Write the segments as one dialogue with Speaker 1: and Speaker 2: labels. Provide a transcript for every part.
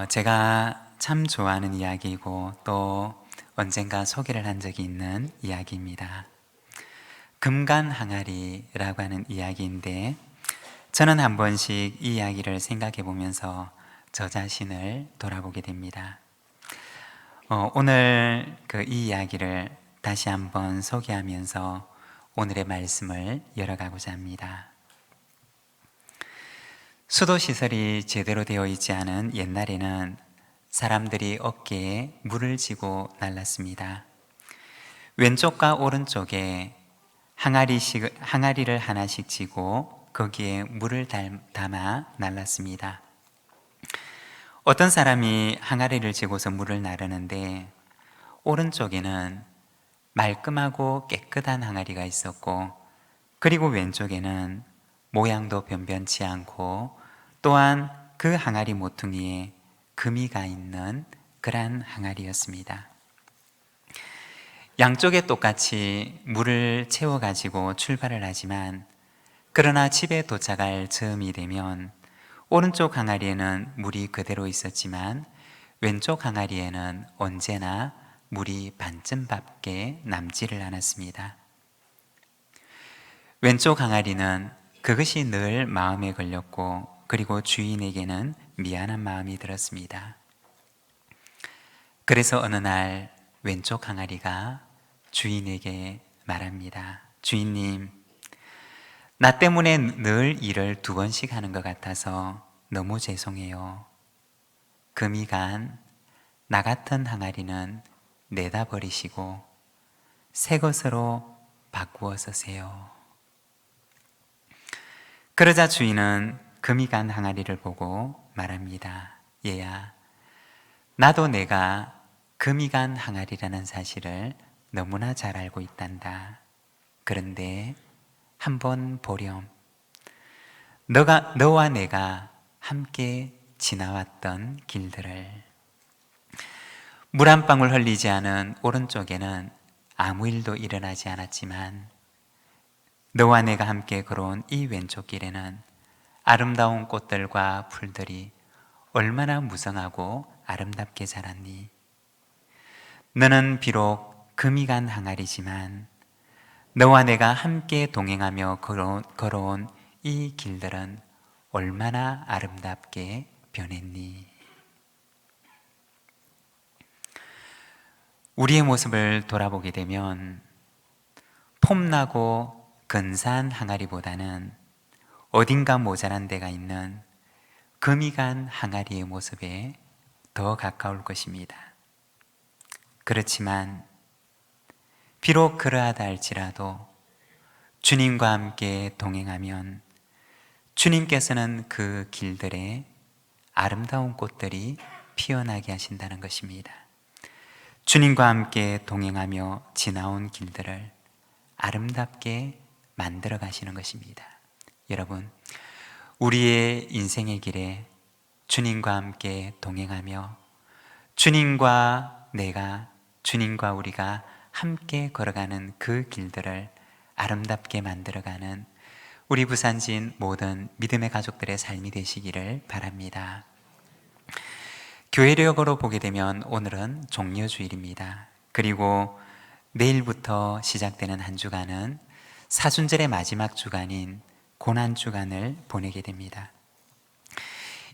Speaker 1: 제가 참 좋아하는 이야기이고 또 언젠가 소개를 한 적이 있는 이야기입니다. 금간항아리라고 하는 이야기인데, 저는 한 번씩 이 이야기를 생각해 보면서 저 자신을 돌아보게 됩니다. 오늘 이 이야기를 다시 한번 소개하면서 오늘의 말씀을 열어가고자 합니다. 수도시설이 제대로 되어 있지 않은 옛날에는 사람들이 어깨에 물을 지고 날랐습니다. 왼쪽과 오른쪽에 항아리를 하나씩 지고 거기에 물을 담아 날랐습니다. 어떤 사람이 항아리를 지고서 물을 나르는데, 오른쪽에는 말끔하고 깨끗한 항아리가 있었고, 그리고 왼쪽에는 모양도 변변치 않고 또한 그 항아리 모퉁이에 금이 가 있는 그러한 항아리였습니다. 양쪽에 똑같이 물을 채워가지고 출발을 하지만, 그러나 집에 도착할 즈음이 되면 오른쪽 항아리에는 물이 그대로 있었지만 왼쪽 항아리에는 언제나 물이 반쯤밖에 남지를 않았습니다. 왼쪽 항아리는 그것이 늘 마음에 걸렸고, 그리고 주인에게는 미안한 마음이 들었습니다. 그래서 어느 날 왼쪽 항아리가 주인에게 말합니다. 주인님, 나 때문에 늘 일을 2번씩 하는 것 같아서 너무 죄송해요. 금이 간 나 같은 항아리는 내다 버리시고 새 것으로 바꾸어 쓰세요. 그러자 주인은 금이 간 항아리를 보고 말합니다. 얘야, 나도 내가 금이 간 항아리라는 사실을 너무나 잘 알고 있단다. 그런데 한번 보렴. 너와 내가 함께 지나왔던 길들을. 물 한 방울 흘리지 않은 오른쪽에는 아무 일도 일어나지 않았지만, 너와 내가 함께 걸어온 이 왼쪽 길에는 아름다운 꽃들과 풀들이 얼마나 무성하고 아름답게 자랐니? 너는 비록 금이 간 항아리지만 너와 내가 함께 동행하며 걸어온 이 길들은 얼마나 아름답게 변했니? 우리의 모습을 돌아보게 되면 폼나고 근사한 항아리보다는 어딘가 모자란 데가 있는 금이 간 항아리의 모습에 더 가까울 것입니다. 그렇지만 비록 그러하다 할지라도 주님과 함께 동행하면 주님께서는 그 길들에 아름다운 꽃들이 피어나게 하신다는 것입니다. 주님과 함께 동행하며 지나온 길들을 아름답게 만들어 가시는 것입니다. 여러분, 우리의 인생의 길에 주님과 함께 동행하며 주님과 내가, 주님과 우리가 함께 걸어가는 그 길들을 아름답게 만들어가는 우리 부산진 모든 믿음의 가족들의 삶이 되시기를 바랍니다. 교회력으로 보게 되면 오늘은 종려주일입니다. 그리고 내일부터 시작되는 한 주간은 사순절의 마지막 주간인 고난주간을 보내게 됩니다.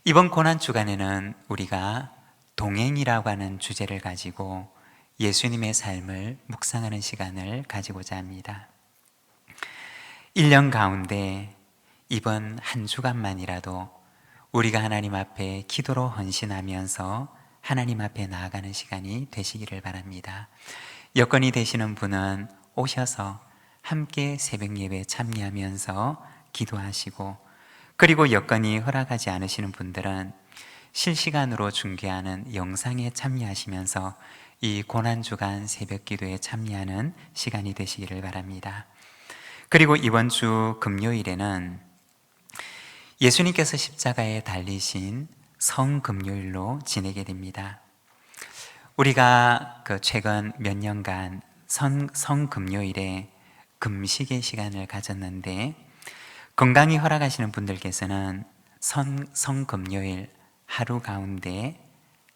Speaker 1: 이번 고난주간에는 우리가 동행이라고 하는 주제를 가지고 예수님의 삶을 묵상하는 시간을 가지고자 합니다. 1년 가운데 이번 한 주간만이라도 우리가 하나님 앞에 기도로 헌신하면서 하나님 앞에 나아가는 시간이 되시기를 바랍니다. 여건이 되시는 분은 오셔서 함께 새벽 예배 참여하면서 기도하시고, 그리고 여건이 허락하지 않으시는 분들은 실시간으로 중계하는 영상에 참여하시면서 이 고난주간 새벽 기도에 참여하는 시간이 되시기를 바랍니다. 그리고 이번 주 금요일에는 예수님께서 십자가에 달리신 성금요일로 지내게 됩니다. 우리가 최근 몇 년간 성금요일에 금식의 시간을 가졌는데, 건강이 허락하시는 분들께서는 성금요일 하루 가운데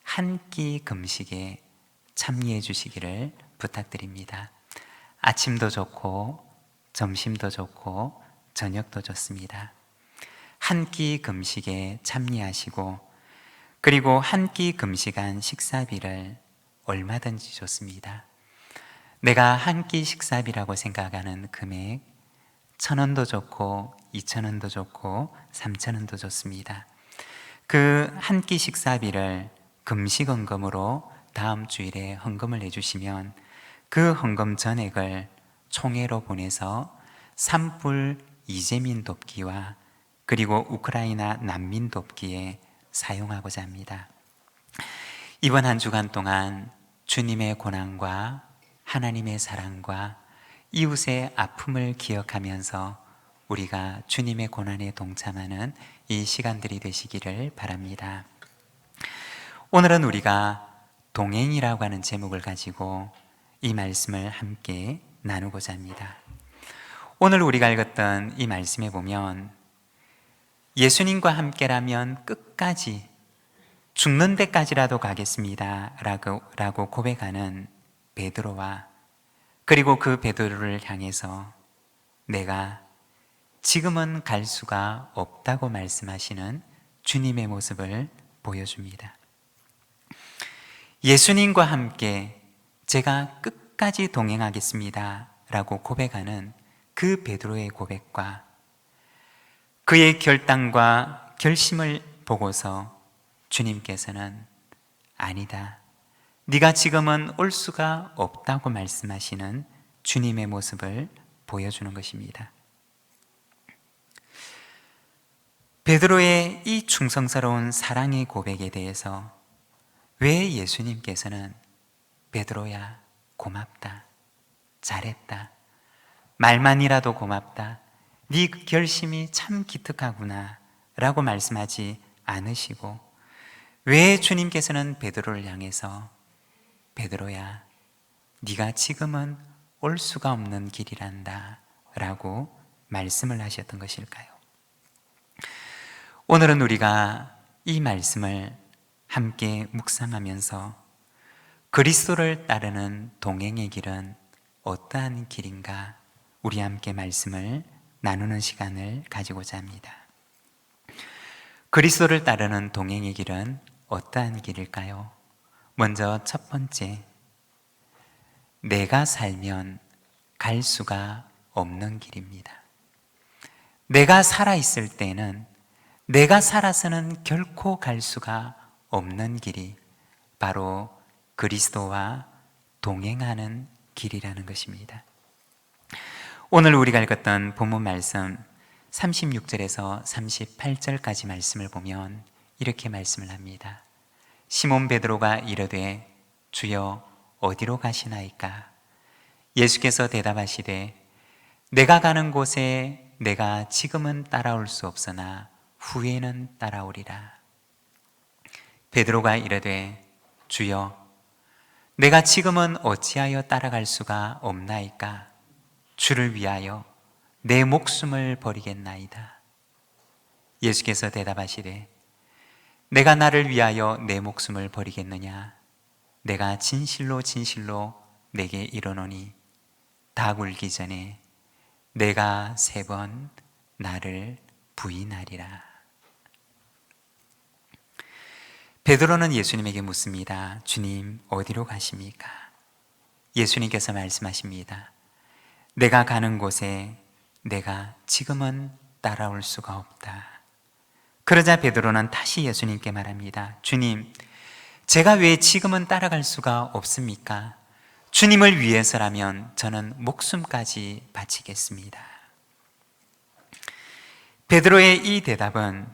Speaker 1: 한 끼 금식에 참여해 주시기를 부탁드립니다. 아침도 좋고 점심도 좋고 저녁도 좋습니다. 한 끼 금식에 참여하시고, 그리고 한 끼 금식한 식사비를 얼마든지 좋습니다. 내가 한 끼 식사비라고 생각하는 금액 1,000원도 좋고 2,000원도 좋고 3,000원도 좋습니다. 그 한 끼 식사비를 금식헌금으로 다음 주일에 헌금을 해주시면 그 헌금 전액을 총회로 보내서 산불 이재민 돕기와 그리고 우크라이나 난민 돕기에 사용하고자 합니다. 이번 한 주간 동안 주님의 고난과 하나님의 사랑과 이웃의 아픔을 기억하면서 우리가 주님의 고난에 동참하는 이 시간들이 되시기를 바랍니다. 오늘은 우리가 동행이라고 하는 제목을 가지고 이 말씀을 함께 나누고자 합니다. 오늘 우리가 읽었던 이 말씀에 보면 예수님과 함께라면 끝까지 죽는 데까지라도 가겠습니다 라고 고백하는 베드로와, 그리고 그 베드로를 향해서 내가 지금은 갈 수가 없다고 말씀하시는 주님의 모습을 보여줍니다. 예수님과 함께 제가 끝까지 동행하겠습니다 라고 고백하는 그 베드로의 고백과 그의 결단과 결심을 보고서 주님께서는 아니다, 네가 지금은 올 수가 없다고 말씀하시는 주님의 모습을 보여주는 것입니다. 베드로의 이 충성스러운 사랑의 고백에 대해서 왜 예수님께서는 베드로야 고맙다, 잘했다, 말만이라도 고맙다, 네 결심이 참 기특하구나 라고 말씀하지 않으시고, 왜 주님께서는 베드로를 향해서 베드로야 네가 지금은 올 수가 없는 길이란다 라고 말씀을 하셨던 것일까요? 오늘은 우리가 이 말씀을 함께 묵상하면서 그리스도를 따르는 동행의 길은 어떠한 길인가 우리 함께 말씀을 나누는 시간을 가지고자 합니다. 그리스도를 따르는 동행의 길은 어떠한 길일까요? 먼저 첫 번째, 내가 살면 갈 수가 없는 길입니다. 내가 살아있을 때는, 내가 살아서는 결코 갈 수가 없는 길이 바로 그리스도와 동행하는 길이라는 것입니다. 오늘 우리가 읽었던 본문 말씀 36절에서 38절까지 말씀을 보면 이렇게 말씀을 합니다. 시몬 베드로가 이르되 주여 어디로 가시나이까? 예수께서 대답하시되 내가 가는 곳에 내가 지금은 따라올 수 없으나 후에는 따라오리라. 베드로가 이르되 주여 내가 지금은 어찌하여 따라갈 수가 없나이까? 주를 위하여 내 목숨을 버리겠나이다. 예수께서 대답하시되 내가 나를 위하여 내 목숨을 버리겠느냐? 내가 진실로 진실로 내게 이르노니 닭 울기 전에 내가 3번 나를 부인하리라. 베드로는 예수님에게 묻습니다. 주님 어디로 가십니까? 예수님께서 말씀하십니다. 내가 가는 곳에 내가 지금은 따라올 수가 없다. 그러자 베드로는 다시 예수님께 말합니다. 주님, 제가 왜 지금은 따라갈 수가 없습니까? 주님을 위해서라면 저는 목숨까지 바치겠습니다. 베드로의 이 대답은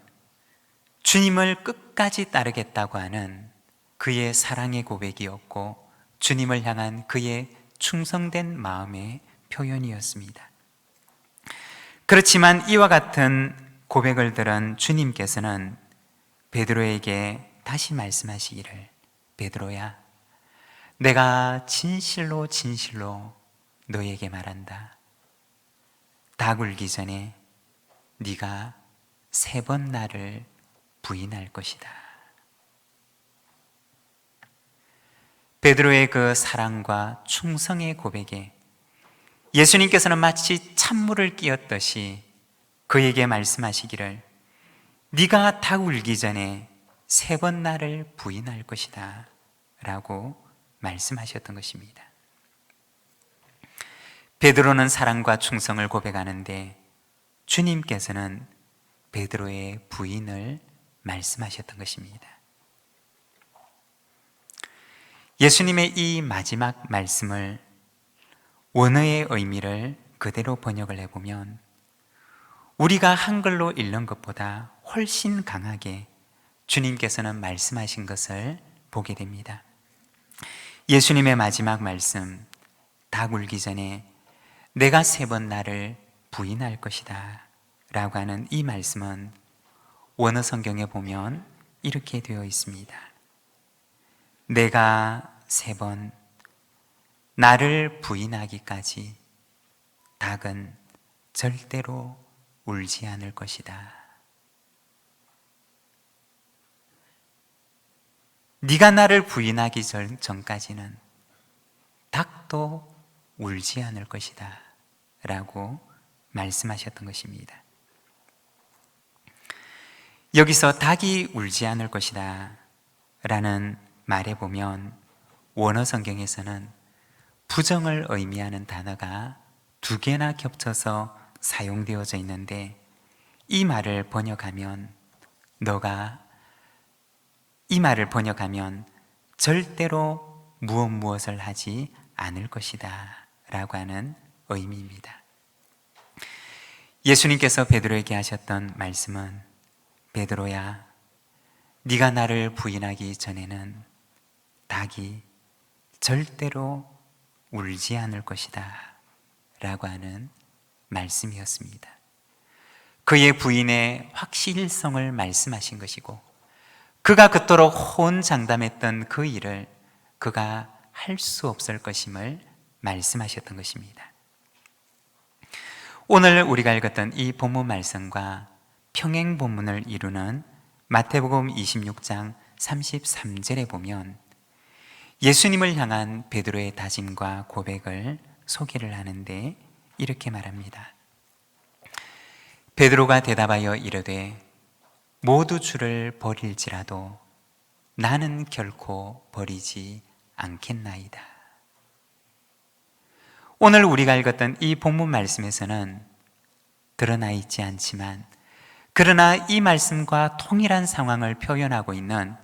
Speaker 1: 주님을 끝까지 따르겠다고 하는 그의 사랑의 고백이었고, 주님을 향한 그의 충성된 마음의 표현이었습니다. 그렇지만 이와 같은 고백을 들은 주님께서는 베드로에게 다시 말씀하시기를, 베드로야, 내가 진실로 진실로 너에게 말한다. 닭 울기 전에 네가 3번 나를 부인할 것이다. 베드로의 그 사랑과 충성의 고백에 예수님께서는 마치 찬물을 끼얹듯이 그에게 말씀하시기를 네가 닭 울기 전에 3번 나를 부인할 것이다 라고 말씀하셨던 것입니다. 베드로는 사랑과 충성을 고백하는데 주님께서는 베드로의 부인을 말씀하셨던 것입니다. 예수님의 이 마지막 말씀을 원어의 의미를 그대로 번역을 해보면 우리가 한글로 읽는 것보다 훨씬 강하게 주님께서는 말씀하신 것을 보게 됩니다. 예수님의 마지막 말씀, 닭 울기 전에 내가 3번 나를 부인할 것이다 라고 하는 이 말씀은 원어 성경에 보면 이렇게 되어 있습니다. 내가 3번 나를 부인하기까지 닭은 절대로 울지 않을 것이다. 네가 나를 부인하기 전까지는 닭도 울지 않을 것이다 라고 말씀하셨던 것입니다. 여기서 닭이 울지 않을 것이다 라는 말에 보면 원어 성경에서는 부정을 의미하는 단어가 2개나 겹쳐서 사용되어져 있는데 이 말을 번역하면 절대로 무엇을 하지 않을 것이다 라고 하는 의미입니다. 예수님께서 베드로에게 하셨던 말씀은 베드로야, 네가 나를 부인하기 전에는 닭이 절대로 울지 않을 것이다 라고 하는 말씀이었습니다. 그의 부인의 확실성을 말씀하신 것이고 그가 그토록 호언장담했던 그 일을 그가 할 수 없을 것임을 말씀하셨던 것입니다. 오늘 우리가 읽었던 이 본문 말씀과 평행 본문을 이루는 마태복음 26장 33절에 보면 예수님을 향한 베드로의 다짐과 고백을 소개를 하는데 이렇게 말합니다. 베드로가 대답하여 이르되 모두 주를 버릴지라도 나는 결코 버리지 않겠나이다. 오늘 우리가 읽었던 이 본문 말씀에서는 드러나 있지 않지만 그러나 이 말씀과 통일한 상황을 표현하고 있는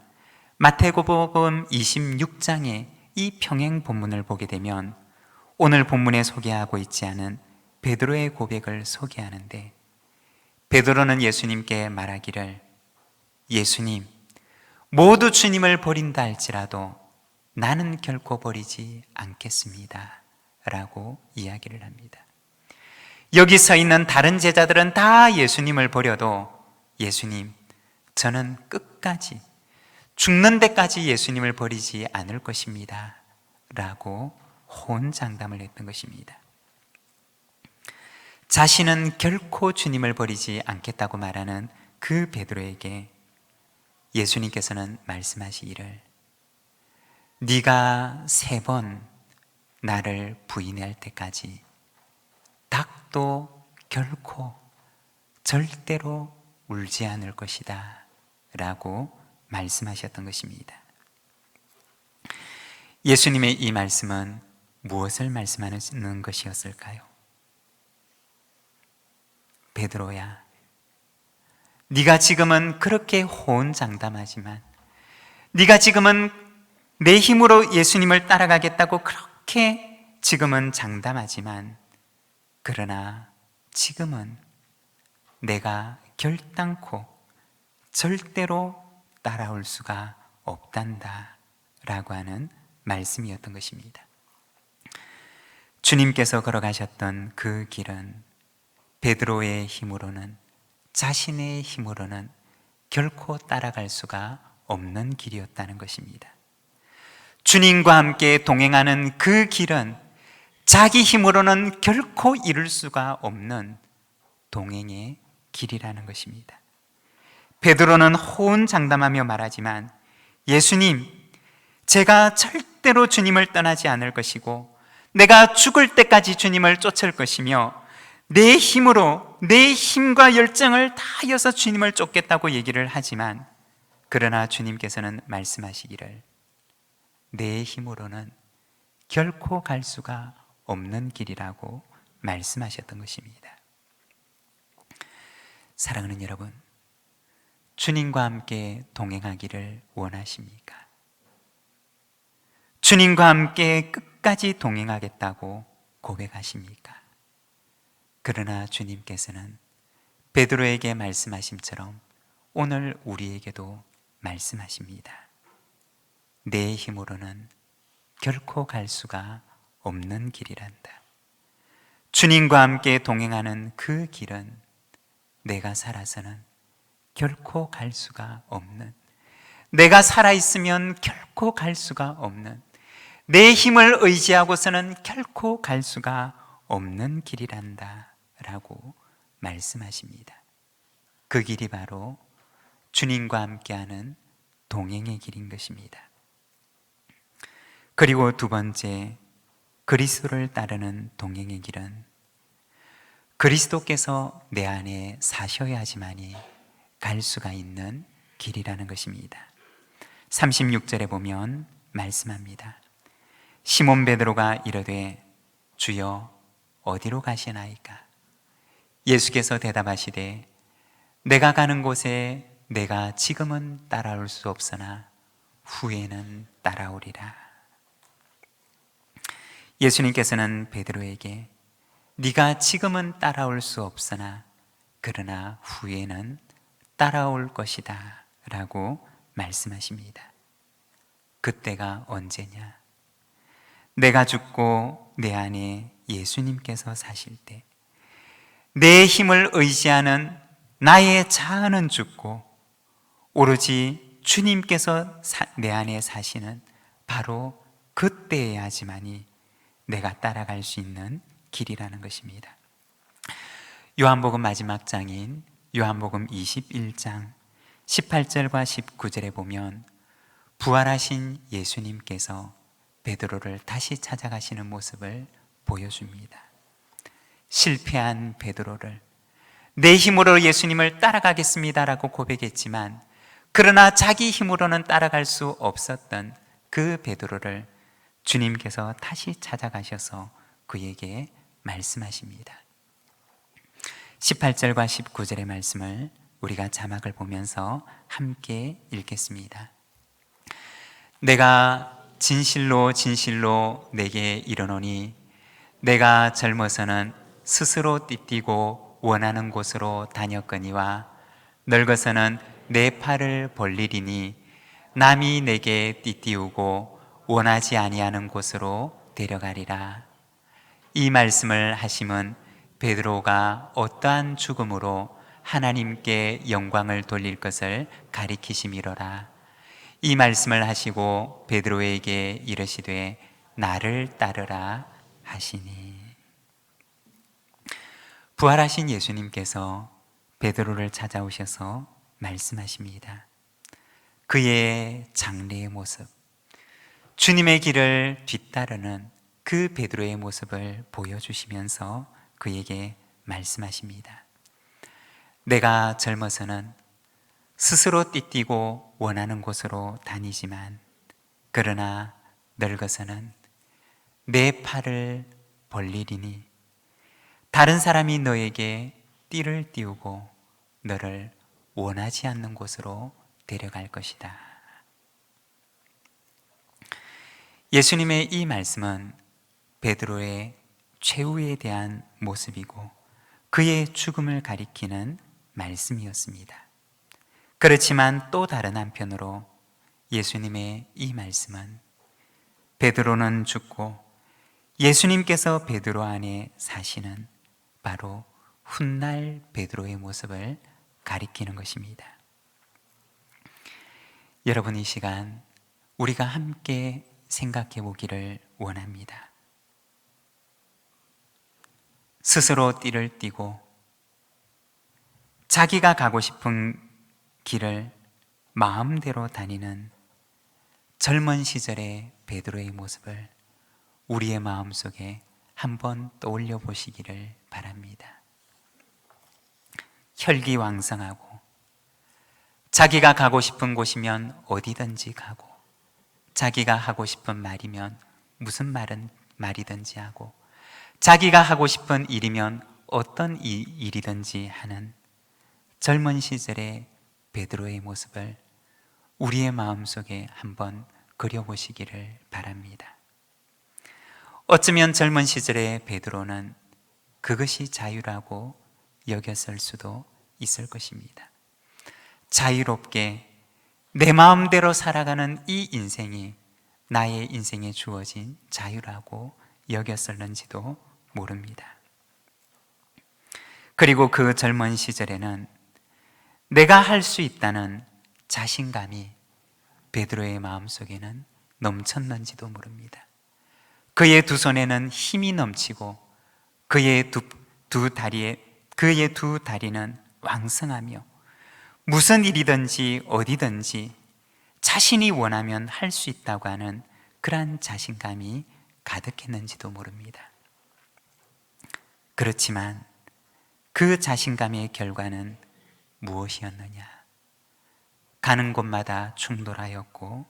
Speaker 1: 마태복음 26장의 이 평행 본문을 보게 되면 오늘 본문에 소개하고 있지 않은 베드로의 고백을 소개하는데 베드로는 예수님께 말하기를 예수님, 모두 주님을 버린다 할지라도 나는 결코 버리지 않겠습니다 라고 이야기를 합니다. 여기 서 있는 다른 제자들은 다 예수님을 버려도 예수님, 저는 끝까지 죽는 데까지 예수님을 버리지 않을 것입니다 라고 호언장담을 했던 것입니다. 자신은 결코 주님을 버리지 않겠다고 말하는 그 베드로에게 예수님께서는 말씀하시기를 네가 3번 나를 부인할 때까지 닭도 결코 절대로 울지 않을 것이다 라고 말씀하셨던 것입니다. 예수님의 이 말씀은 무엇을 말씀하는 것이었을까요? 베드로야, 네가 지금은 그렇게 호언장담하지만 네가 지금은 내 힘으로 예수님을 따라가겠다고 그렇게 지금은 장담하지만 그러나 지금은 내가 결단코 절대로 따라올 수가 없단다 라고 하는 말씀이었던 것입니다. 주님께서 걸어가셨던 그 길은 베드로의 힘으로는 자신의 힘으로는 결코 따라갈 수가 없는 길이었다는 것입니다. 주님과 함께 동행하는 그 길은 자기 힘으로는 결코 이룰 수가 없는 동행의 길이라는 것입니다. 베드로는 호언장담하며 말하지만 예수님, 제가 절대 절대로 주님을 떠나지 않을 것이고 내가 죽을 때까지 주님을 쫓을 것이며 내 힘으로 내 힘과 열정을 다하여서 주님을 쫓겠다고 얘기를 하지만, 그러나 주님께서는 말씀하시기를 내 힘으로는 결코 갈 수가 없는 길이라고 말씀하셨던 것입니다. 사랑하는 여러분, 주님과 함께 동행하기를 원하십니까? 주님과 함께 끝까지 동행하겠다고 고백하십니까? 그러나 주님께서는 베드로에게 말씀하심처럼 오늘 우리에게도 말씀하십니다. 내 힘으로는 결코 갈 수가 없는 길이란다. 주님과 함께 동행하는 그 길은 내가 살아서는 결코 갈 수가 없는, 내가 살아있으면 결코 갈 수가 없는, 내 힘을 의지하고서는 결코 갈 수가 없는 길이란다 라고 말씀하십니다. 그 길이 바로 주님과 함께하는 동행의 길인 것입니다. 그리고 두 번째, 그리스도를 따르는 동행의 길은 그리스도께서 내 안에 사셔야지만이 갈 수가 있는 길이라는 것입니다. 36절에 보면 말씀합니다. 시몬 베드로가 이르되 주여 어디로 가시나이까? 예수께서 대답하시되 내가 가는 곳에 내가 지금은 따라올 수 없으나 후에는 따라오리라. 예수님께서는 베드로에게 네가 지금은 따라올 수 없으나 그러나 후에는 따라올 것이다 라고 말씀하십니다. 그때가 언제냐? 내가 죽고 내 안에 예수님께서 사실 때, 내 힘을 의지하는 나의 자아는 죽고 오로지 주님께서 내 안에 사시는 바로 그때야지만이 내가 따라갈 수 있는 길이라는 것입니다. 요한복음 마지막 장인 요한복음 21장 18절과 19절에 보면 부활하신 예수님께서 베드로를 다시 찾아가시는 모습을 보여줍니다. 실패한 베드로를 내 힘으로 예수님을 따라가겠습니다라고 고백했지만, 그러나 자기 힘으로는 따라갈 수 없었던 그 베드로를 주님께서 다시 찾아가셔서 그에게 말씀하십니다. 18절과 19절의 말씀을 우리가 자막을 보면서 함께 읽겠습니다. 내가 진실로 진실로 내게 이르노니 내가 젊어서는 스스로 띠띠고 원하는 곳으로 다녔거니와 늙어서는 내 팔을 벌리리니 남이 내게 띠띠우고 원하지 아니하는 곳으로 데려가리라. 이 말씀을 하심은 베드로가 어떠한 죽음으로 하나님께 영광을 돌릴 것을 가리키심이로라. 이 말씀을 하시고 베드로에게 이르시되 나를 따르라 하시니. 부활하신 예수님께서 베드로를 찾아오셔서 말씀하십니다. 그의 장래의 모습, 주님의 길을 뒤따르는 그 베드로의 모습을 보여주시면서 그에게 말씀하십니다. 내가 젊어서는 스스로 띠띠고 원하는 곳으로 다니지만 그러나 늙어서는 내 팔을 벌리리니 다른 사람이 너에게 띠를 띠우고 너를 원하지 않는 곳으로 데려갈 것이다. 예수님의 이 말씀은 베드로의 최후에 대한 모습이고 그의 죽음을 가리키는 말씀이었습니다. 그렇지만 또 다른 한편으로 예수님의 이 말씀은 베드로는 죽고 예수님께서 베드로 안에 사시는 바로 훗날 베드로의 모습을 가리키는 것입니다. 여러분, 이 시간 우리가 함께 생각해 보기를 원합니다. 스스로 띠를 띠고 자기가 가고 싶은 길을 마음대로 다니는 젊은 시절의 베드로의 모습을 우리의 마음속에 한번 떠올려 보시기를 바랍니다. 혈기왕성하고 자기가 가고 싶은 곳이면 어디든지 가고, 자기가 하고 싶은 말이면 무슨 말이든지 하고, 자기가 하고 싶은 일이면 어떤 일이든지 하는 젊은 시절의 베드로의 모습을 우리의 마음속에 한번 그려보시기를 바랍니다. 어쩌면 젊은 시절의 베드로는 그것이 자유라고 여겼을 수도 있을 것입니다. 자유롭게 내 마음대로 살아가는 이 인생이 나의 인생에 주어진 자유라고 여겼을는지도 모릅니다. 그리고 그 젊은 시절에는 내가 할 수 있다는 자신감이 베드로의 마음속에는 넘쳤는지도 모릅니다. 그의 두 손에는 힘이 넘치고 그의 두 다리는 왕성하며 무슨 일이든지 어디든지 자신이 원하면 할 수 있다고 하는 그러한 자신감이 가득했는지도 모릅니다. 그렇지만 그 자신감의 결과는 무엇이었느냐? 가는 곳마다 충돌하였고,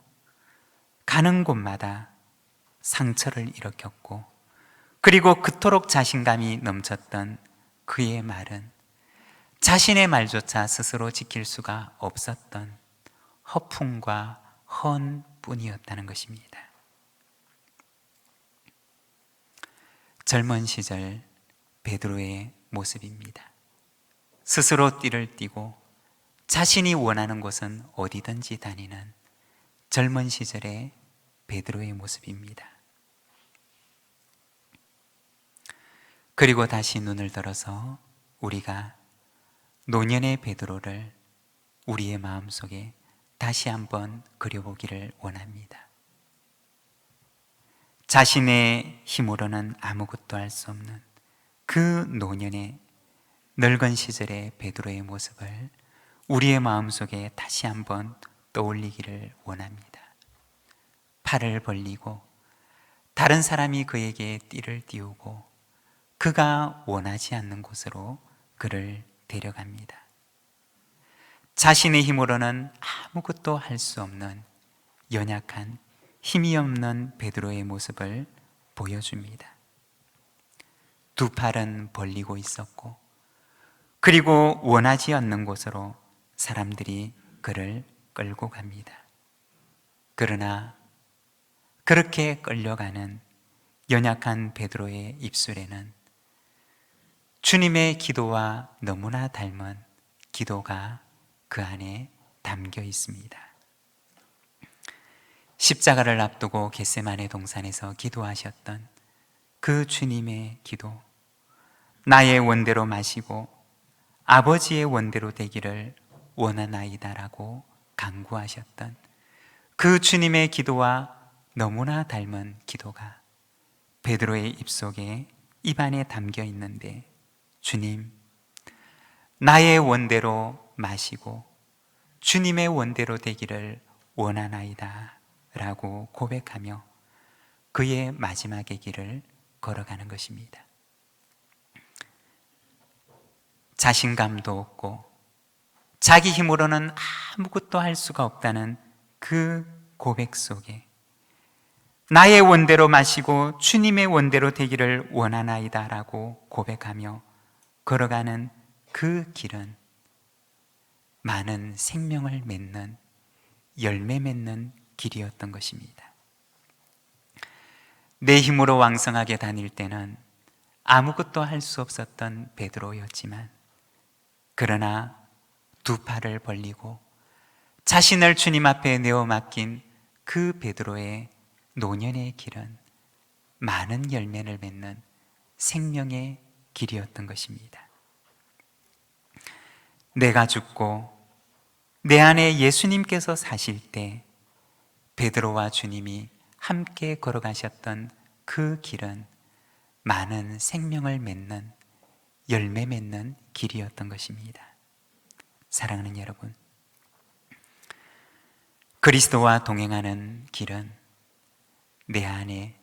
Speaker 1: 가는 곳마다 상처를 일으켰고, 그리고 그토록 자신감이 넘쳤던 그의 말은 자신의 말조차 스스로 지킬 수가 없었던 허풍과 헌뿐이었다는 것입니다. 젊은 시절 베드로의 모습입니다. 스스로 띠를 띠고 자신이 원하는 곳은 어디든지 다니는 젊은 시절의 베드로의 모습입니다. 그리고 다시 눈을 들어서 우리가 노년의 베드로를 우리의 마음속에 다시 한번 그려보기를 원합니다. 자신의 힘으로는 아무것도 할 수 없는 그 노년의 늙은 시절의 베드로의 모습을 우리의 마음속에 다시 한번 떠올리기를 원합니다. 팔을 벌리고 다른 사람이 그에게 띠를 띄우고 그가 원하지 않는 곳으로 그를 데려갑니다. 자신의 힘으로는 아무것도 할 수 없는 연약한 힘이 없는 베드로의 모습을 보여줍니다. 두 팔은 벌리고 있었고, 그리고 원하지 않는 곳으로 사람들이 그를 끌고 갑니다. 그러나 그렇게 끌려가는 연약한 베드로의 입술에는 주님의 기도와 너무나 닮은 기도가 그 안에 담겨 있습니다. 십자가를 앞두고 겟세마네 동산에서 기도하셨던 그 주님의 기도, 나의 원대로 마시고 아버지의 원대로 되기를 원하나이다라고 간구하셨던 그 주님의 기도와 너무나 닮은 기도가 베드로의 입안에 담겨 있는데, 주님, 나의 원대로 마시고 주님의 원대로 되기를 원하나이다 라고 고백하며 그의 마지막의 길을 걸어가는 것입니다. 자신감도 없고 자기 힘으로는 아무것도 할 수가 없다는 그 고백 속에 나의 원대로 마시고 주님의 원대로 되기를 원하나이다 라고 고백하며 걸어가는 그 길은 많은 생명을 맺는, 열매 맺는 길이었던 것입니다. 내 힘으로 왕성하게 다닐 때는 아무것도 할 수 없었던 베드로였지만, 그러나 두 팔을 벌리고 자신을 주님 앞에 내어 맡긴 그 베드로의 노년의 길은 많은 열매를 맺는 생명의 길이었던 것입니다. 내가 죽고 내 안에 예수님께서 사실 때 베드로와 주님이 함께 걸어가셨던 그 길은 많은 생명을 맺는, 열매 맺는 길이었던 것입니다. 사랑하는 여러분, 그리스도와 동행하는 길은 내 안에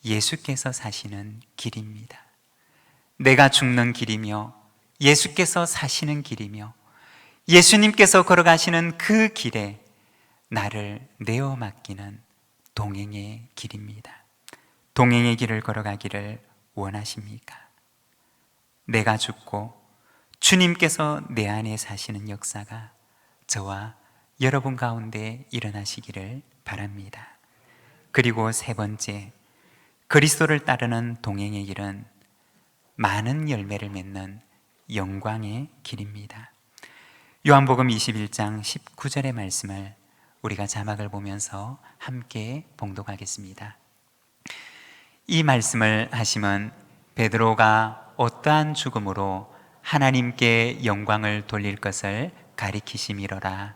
Speaker 1: 예수께서 사시는 길입니다. 내가 죽는 길이며 예수께서 사시는 길이며 예수님께서 걸어가시는 그 길에 나를 내어 맡기는 동행의 길입니다. 동행의 길을 걸어가기를 원하십니까? 내가 죽고 주님께서 내 안에 사시는 역사가 저와 여러분 가운데 일어나시기를 바랍니다. 그리고 세 번째, 그리스도를 따르는 동행의 길은 많은 열매를 맺는 영광의 길입니다. 요한복음 21장 19절의 말씀을 우리가 자막을 보면서 함께 봉독하겠습니다. 이 말씀을 하시면 베드로가 어떠한 죽음으로 하나님께 영광을 돌릴 것을 가리키심이로라.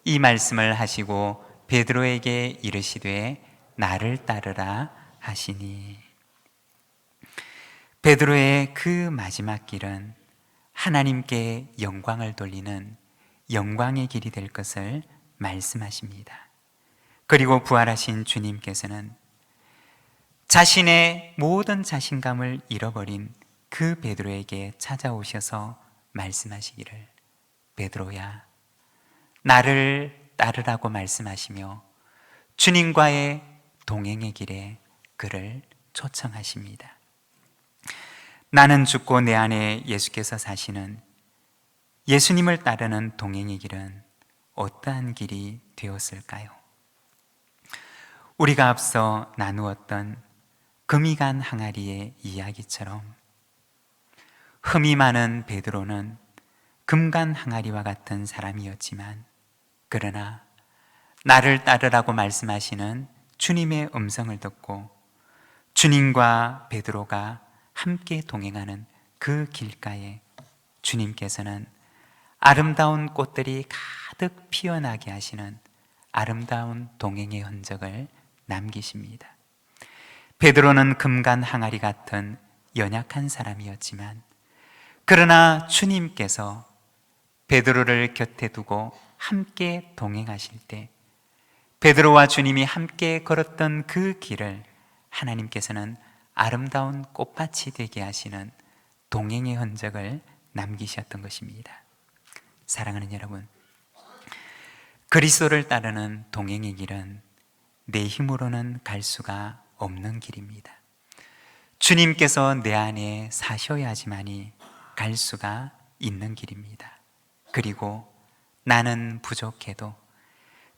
Speaker 1: 이 말씀을 하시고 베드로에게 이르시되 나를 따르라 하시니. 베드로의 그 마지막 길은 하나님께 영광을 돌리는 영광의 길이 될 것을 말씀하십니다. 그리고 부활하신 주님께서는 자신의 모든 자신감을 잃어버린 그 베드로에게 찾아오셔서 말씀하시기를 베드로야 나를 따르라고 말씀하시며 주님과의 동행의 길에 그를 초청하십니다. 나는 죽고 내 안에 예수께서 사시는 예수님을 따르는 동행의 길은 어떠한 길이 되었을까요? 우리가 앞서 나누었던 금이 간 항아리의 이야기처럼 흠이 많은 베드로는 금간 항아리와 같은 사람이었지만 그러나 나를 따르라고 말씀하시는 주님의 음성을 듣고 주님과 베드로가 함께 동행하는 그 길가에 주님께서는 아름다운 꽃들이 가득 피어나게 하시는 아름다운 동행의 흔적을 남기십니다. 베드로는 금간 항아리 같은 연약한 사람이었지만 그러나 주님께서 베드로를 곁에 두고 함께 동행하실 때 베드로와 주님이 함께 걸었던 그 길을 하나님께서는 아름다운 꽃밭이 되게 하시는 동행의 흔적을 남기셨던 것입니다. 사랑하는 여러분, 그리스도를 따르는 동행의 길은 내 힘으로는 갈 수가 없는 길입니다. 주님께서 내 안에 사셔야지만이 갈 수가 있는 길입니다. 그리고 나는 부족해도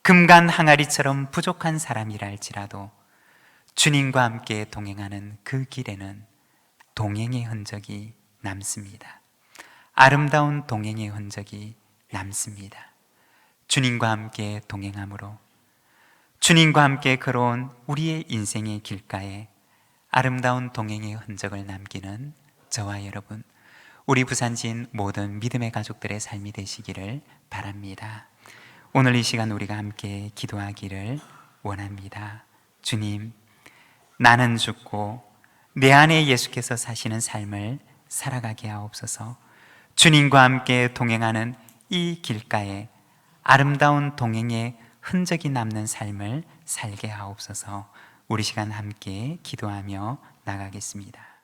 Speaker 1: 금간 항아리처럼 부족한 사람이라 할지라도 주님과 함께 동행하는 그 길에는 동행의 흔적이 남습니다. 아름다운 동행의 흔적이 남습니다. 주님과 함께 동행함으로 주님과 함께 걸어온 우리의 인생의 길가에 아름다운 동행의 흔적을 남기는 저와 여러분, 우리 부산진 모든 믿음의 가족들의 삶이 되시기를 바랍니다. 오늘 이 시간 우리가 함께 기도하기를 원합니다. 주님, 나는 죽고 내 안에 예수께서 사시는 삶을 살아가게 하옵소서. 주님과 함께 동행하는 이 길가에 아름다운 동행의 흔적이 남는 삶을 살게 하옵소서. 우리 시간 함께 기도하며 나가겠습니다.